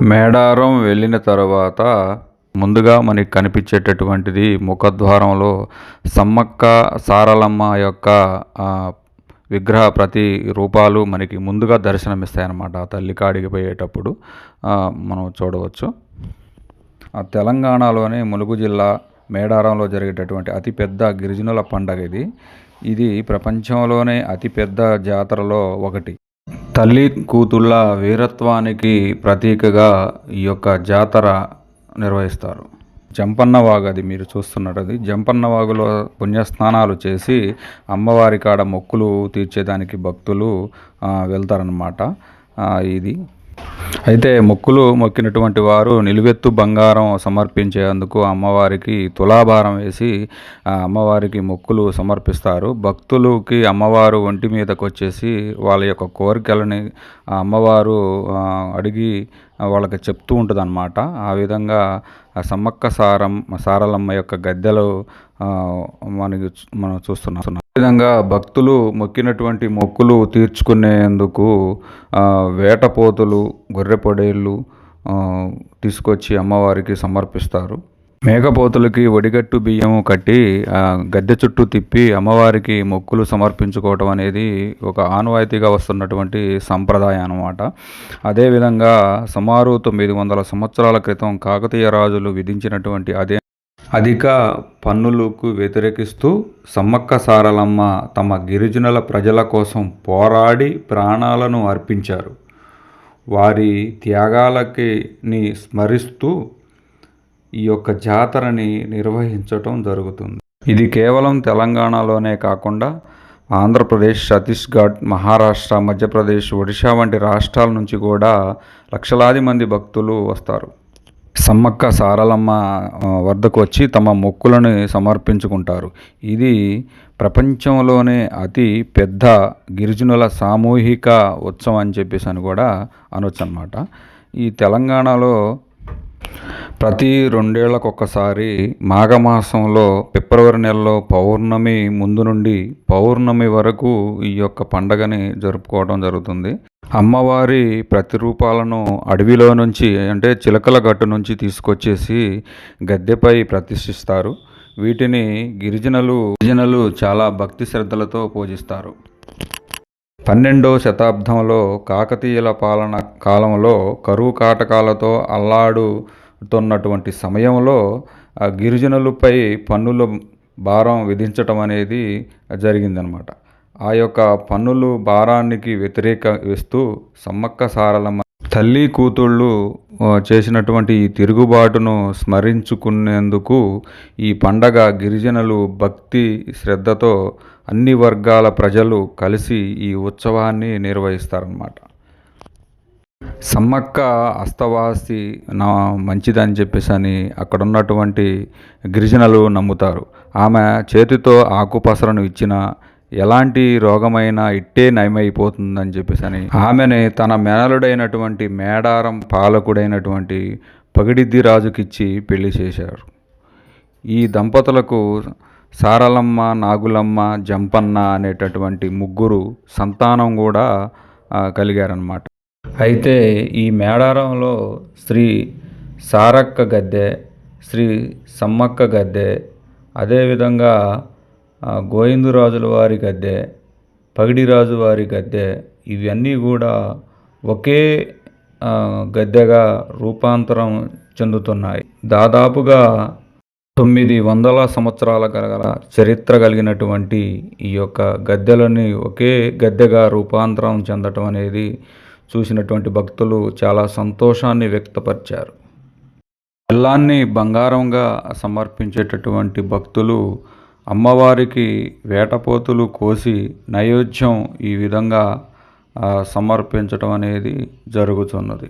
మేడారం వెళ్ళిన తర్వాత ముందుగా మనకి కనిపించేటటువంటిది ముఖద్వారంలో సమ్మక్క సారలమ్మ యొక్క విగ్రహ ప్రతి రూపాలు మనకి ముందుగా దర్శనమిస్తాయన్నమాట. ఆ తల్లి కాడికి పోయేటప్పుడు మనం చూడవచ్చు. తెలంగాణలోని ములుగు జిల్లా మేడారంలో జరిగేటటువంటి అతిపెద్ద గిరిజనుల పండగ ఇది ప్రపంచంలోనే అతిపెద్ద జాతరలో ఒకటి. తల్లి కూతుళ్ళ వీరత్వానికి ప్రతీకగా ఈ యొక్క జాతర నిర్వహిస్తారు. జంపన్న వాగు, అది మీరు చూస్తున్నారు. అది జంపన్న వాగులో పుణ్యస్నానాలు చేసి అమ్మవారి కాడ మొక్కులు తీర్చేదానికి భక్తులు వెళ్తారనమాట. ఇది అయితే మొక్కులు మొక్కినటువంటి వారు నిలువెత్తు బంగారం సమర్పించేందుకు అమ్మవారికి తులాభారం వేసి అమ్మవారికి మొక్కులు సమర్పిస్తారు. భక్తులకి అమ్మవారు ఒంటి మీదకి వచ్చేసి వాళ్ళ యొక్క కోరికలని అమ్మవారు అడిగి వాళ్ళకి చెప్తూ ఉంటుంది అన్నమాట. ఆ విధంగా సమ్మక్క సారలమ్మ యొక్క గద్దెలు మనం చూస్తున్నాం. ఈ విధంగా భక్తులు మొక్కినటువంటి మొక్కులు తీర్చుకునేందుకు వేటపోతులు, గొర్రె పొడేళ్ళు తీసుకొచ్చి అమ్మవారికి సమర్పిస్తారు. మేకపోతులకి ఒడిగట్టు బియ్యం కట్టి గద్దె చుట్టూ తిప్పి అమ్మవారికి మొక్కులు సమర్పించుకోవటం అనేది ఒక ఆనవాయితీగా వస్తున్నటువంటి సంప్రదాయం అన్నమాట. అదేవిధంగా సుమారు 900 సంవత్సరాల క్రితం కాకతీయ రాజులు విధించినటువంటి అధిక పన్నులకు వ్యతిరేకిస్తూ సమ్మక్క సారలమ్మ తమ గిరిజనుల ప్రజల కోసం పోరాడి ప్రాణాలను అర్పించారు. వారి త్యాగాలకి స్మరిస్తూ ఈ యొక్క జాతరని నిర్వహించటం జరుగుతుంది. ఇది కేవలం తెలంగాణలోనే కాకుండా ఆంధ్రప్రదేశ్, ఛత్తీస్గఢ్, మహారాష్ట్ర, మధ్యప్రదేశ్, ఒడిశా వంటి రాష్ట్రాల నుంచి కూడా లక్షలాది మంది భక్తులు వస్తారు. సమ్మక్క సారలమ్మ వద్దకు వచ్చి తమ మొక్కులను సమర్పించుకుంటారు. ఇది ప్రపంచంలోనే అతి పెద్ద గిరిజనుల సామూహిక ఉత్సవం అని చెప్పేసి అని కూడా అనొచ్చు అన్నమాట. ఈ తెలంగాణలో ప్రతి 2 ఏళ్లకు ఒక్కసారి మాఘమాసంలో ఫిబ్రవరి నెలలో పౌర్ణమి ముందు నుండి పౌర్ణమి వరకు ఈ యొక్క పండగని జరుపుకోవడం జరుగుతుంది. అమ్మవారి ప్రతిరూపాలను అడవిలో నుంచి, అంటే చిలకల గట్టు నుంచి తీసుకొచ్చేసి గద్దెపై ప్రతిష్ఠిస్తారు. వీటిని గిరిజనులు చాలా భక్తి శ్రద్ధలతో పూజిస్తారు. 12వ శతాబ్దంలో కాకతీయుల పాలన కాలంలో కరువు కాటకాలతో అల్లాడుతున్నటువంటి సమయంలో గిరిజనులపై పన్నుల భారం విధించటం అనేది జరిగిందనమాట. ఆ యొక్క పన్నులు భారానికి వ్యతిరేకిస్తూ సమ్మక్క సారలమ్మ తల్లి కూతుళ్ళు చేసినటువంటి ఈ తిరుగుబాటును స్మరించుకునేందుకు ఈ పండగ గిరిజనులు భక్తి శ్రద్ధతో అన్ని వర్గాల ప్రజలు కలిసి ఈ ఉత్సవాన్ని నిర్వహిస్తారన్నమాట. సమ్మక్క అస్తవాసి మంచిదని చెప్పేసి అని అక్కడ ఉన్నటువంటి గిరిజనులు నమ్ముతారు. ఆమె చేతితో ఆకుపసరను ఇచ్చిన ఎలాంటి రోగమైనా ఇట్టే నయమైపోతుందని చెప్పేసి అని ఆమెని తన మేనలుడైనటువంటి మేడారం పాలకుడైనటువంటి పగిడిద్ది రాజుకిచ్చి పెళ్లి చేశారు. ఈ దంపతులకు సారలమ్మ, నాగులమ్మ, జంపన్న అనేటటువంటి 3 సంతానం కూడా కలిగారన్నమాట. అయితే ఈ మేడారంలో శ్రీ సారక్క గద్దె, శ్రీ సమ్మక్క గద్దె, అదేవిధంగా గోవిందరాజుల వారి గద్దె, పగిడిరాజు వారి గద్దె, ఇవన్నీ కూడా ఒకే గద్దెగా రూపాంతరం చెందుతున్నాయి. దాదాపుగా 900 సంవత్సరాల చరిత్ర కలిగినటువంటి ఈ యొక్క గద్దెలని ఒకే గద్దెగా రూపాంతరం చెందటం అనేది చూసినటువంటి భక్తులు చాలా సంతోషాన్ని వ్యక్తపరిచారు. బెల్లాన్ని బంగారంగా సమర్పించేటటువంటి భక్తులు అమ్మవారికి వేటపోతులు కోసి నైవేద్యం ఈ విధంగా సమర్పించటం అనేది జరుగుతున్నది.